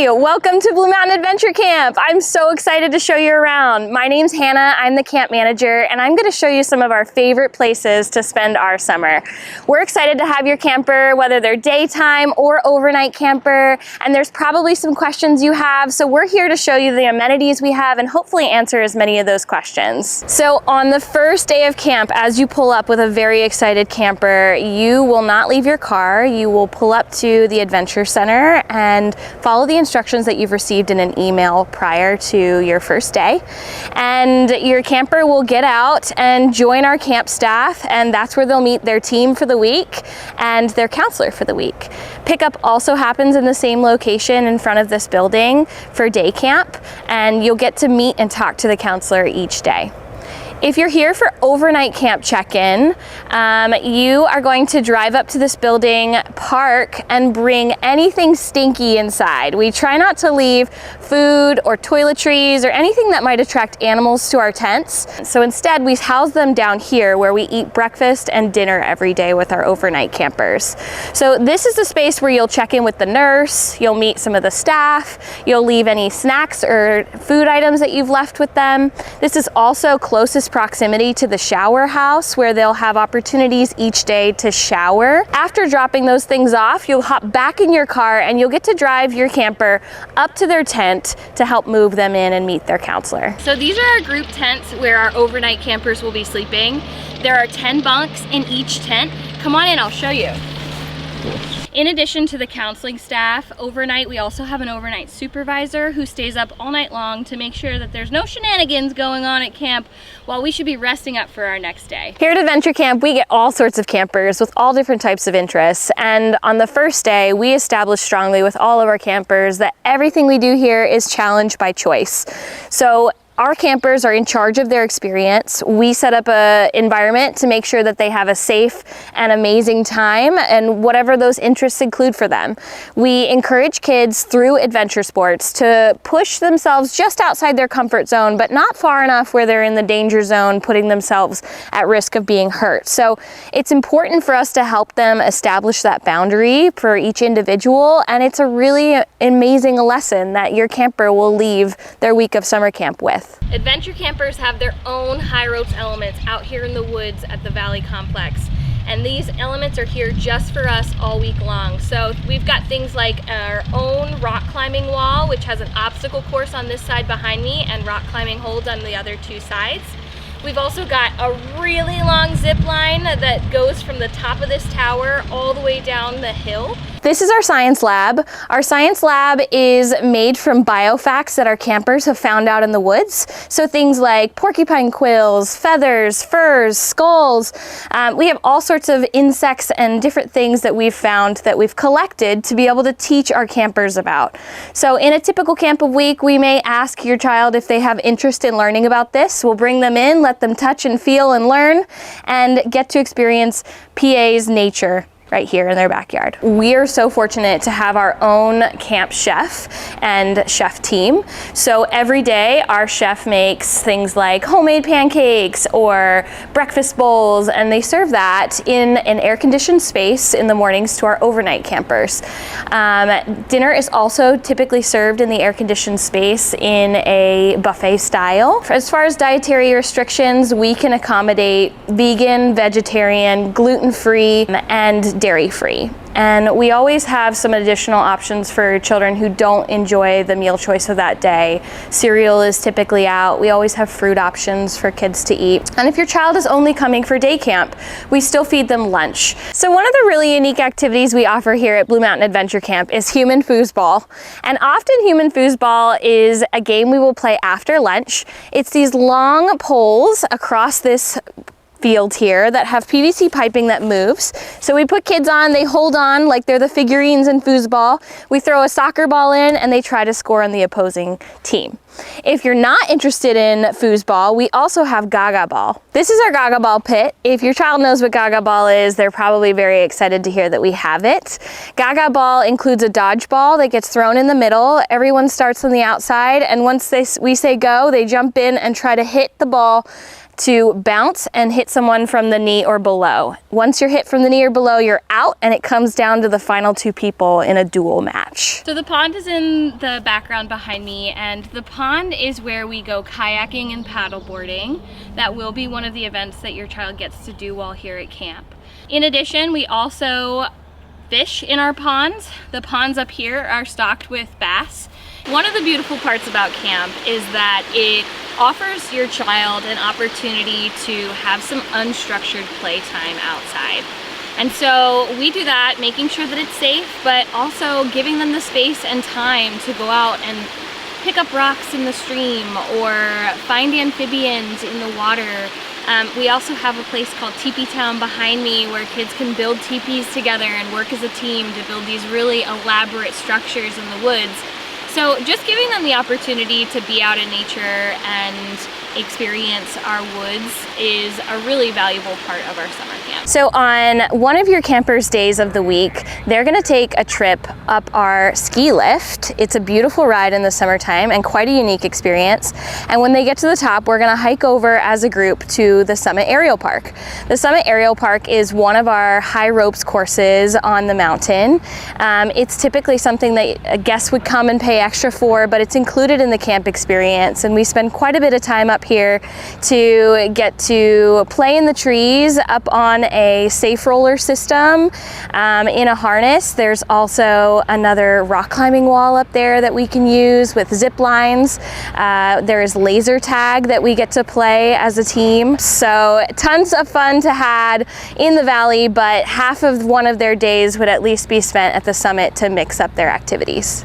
Hey, welcome to Blue Mountain Adventure Camp. I'm so excited to show you around. My name's Hannah, I'm the camp manager, and I'm gonna show you some of our favorite places to spend our summer. We're excited to have your camper, whether they're daytime or overnight camper, and there's probably some questions you have, so we're here to show you the amenities we have and hopefully answer as many of those questions. So on the first day of camp, as you pull up with a very excited camper, you will not leave your car. You will pull up to the Adventure Center and follow the instructions that you've received in an email prior to your first day. And your camper will get out and join our camp staff, and that's where they'll meet their team for the week and their counselor for the week. Pickup also happens in the same location in front of this building for day camp, and you'll get to meet and talk to the counselor each day. If you're here for overnight camp check-in, you are going to drive up to this building, park, and bring anything stinky inside. We try not to leave food or toiletries or anything that might attract animals to our tents. So instead, we house them down here where we eat breakfast and dinner every day with our overnight campers. So this is the space where you'll check in with the nurse, you'll meet some of the staff, you'll leave any snacks or food items that you've left with them. This is also closest proximity to the shower house where they'll have opportunities each day to shower. After dropping those things off, you'll hop back in your car and you'll get to drive your camper up to their tent to help move them in and meet their counselor. So these are our group tents where our overnight campers will be sleeping. There are 10 bunks in each tent. Come on in, I'll show you. In addition to the counseling staff, overnight we also have an overnight supervisor who stays up all night long to make sure that there's no shenanigans going on at camp while we should be resting up for our next day. Here at Adventure Camp, we get all sorts of campers with all different types of interests, and on the first day, we establish strongly with all of our campers that everything we do here is challenged by choice. So our campers are in charge of their experience. We set up an environment to make sure that they have a safe and amazing time and whatever those interests include for them. We encourage kids through adventure sports to push themselves just outside their comfort zone, but not far enough where they're in the danger zone, putting themselves at risk of being hurt. So it's important for us to help them establish that boundary for each individual, and it's a really amazing lesson that your camper will leave their week of summer camp with. Adventure campers have their own high ropes elements out here in the woods at the Valley Complex. And these elements are here just for us all week long. So we've got things like our own rock climbing wall, which has an obstacle course on this side behind me and rock climbing holds on the other two sides. We've also got a really long zip line that goes from the top of this tower all the way down the hill. This is our science lab. Our science lab is made from biofacts that our campers have found out in the woods. So things like porcupine quills, feathers, furs, skulls. We have all sorts of insects and different things that we've found that we've collected to be able to teach our campers about. So in a typical camp of week, we may ask your child if they have interest in learning about this. We'll bring them in, let them touch and feel and learn, and get to experience PA's nature right here in their backyard. We are so fortunate to have our own camp chef and chef team. So every day our chef makes things like homemade pancakes or breakfast bowls, and they serve that in an air-conditioned space in the mornings to our overnight campers. Dinner is also typically served in the air-conditioned space in a buffet style. As far as dietary restrictions, we can accommodate vegan, vegetarian, gluten-free, and dairy-free. And we always have some additional options for children who don't enjoy the meal choice of that day. Cereal is typically out. We always have fruit options for kids to eat. And if your child is only coming for day camp, we still feed them lunch. So one of the really unique activities we offer here at Blue Mountain Adventure Camp is human foosball. And often human foosball is a game we will play after lunch. It's these long poles across this field here that have PVC piping that moves. So we put kids on, they hold on like they're the figurines in foosball. We throw a soccer ball in and they try to score on the opposing team. If you're not interested in foosball, we also have Gaga Ball. This is our Gaga Ball pit. If your child knows what Gaga Ball is, they're probably very excited to hear that we have it. Gaga Ball includes a dodgeball that gets thrown in the middle. Everyone starts on the outside, and once we say go, they jump in and try to hit the ball to bounce and hit someone from the knee or below. Once you're hit from the knee or below, you're out, and it comes down to the final 2 people in a duel match. So the pond is in the background behind me, and the pond is where we go kayaking and paddleboarding. That will be one of the events that your child gets to do while here at camp. In addition, we also fish in our ponds. The ponds up here are stocked with bass. One of the beautiful parts about camp is that it offers your child an opportunity to have some unstructured playtime outside. And so we do that, making sure that it's safe, but also giving them the space and time to go out and pick up rocks in the stream or find amphibians in the water. We also have a place called Teepee Town behind me where kids can build teepees together and work as a team to build these really elaborate structures in the woods. So just giving them the opportunity to be out in nature and experience our woods is a really valuable part of our summer camp. So on one of your campers' days of the week, they're gonna take a trip up our ski lift. It's a beautiful ride in the summertime and quite a unique experience. And when they get to the top, we're gonna hike over as a group to the Summit Aerial Park. The Summit Aerial Park is one of our high ropes courses on the mountain. It's typically something that a guest would come and pay extra for, but it's included in the camp experience, and we spend quite a bit of time up here to get to play in the trees up on a safe roller system in a harness. There's also another rock climbing wall up there that we can use with zip lines. There's laser tag that we get to play as a team. So tons of fun to have in the valley, but half of one of their days would at least be spent at the summit to mix up their activities.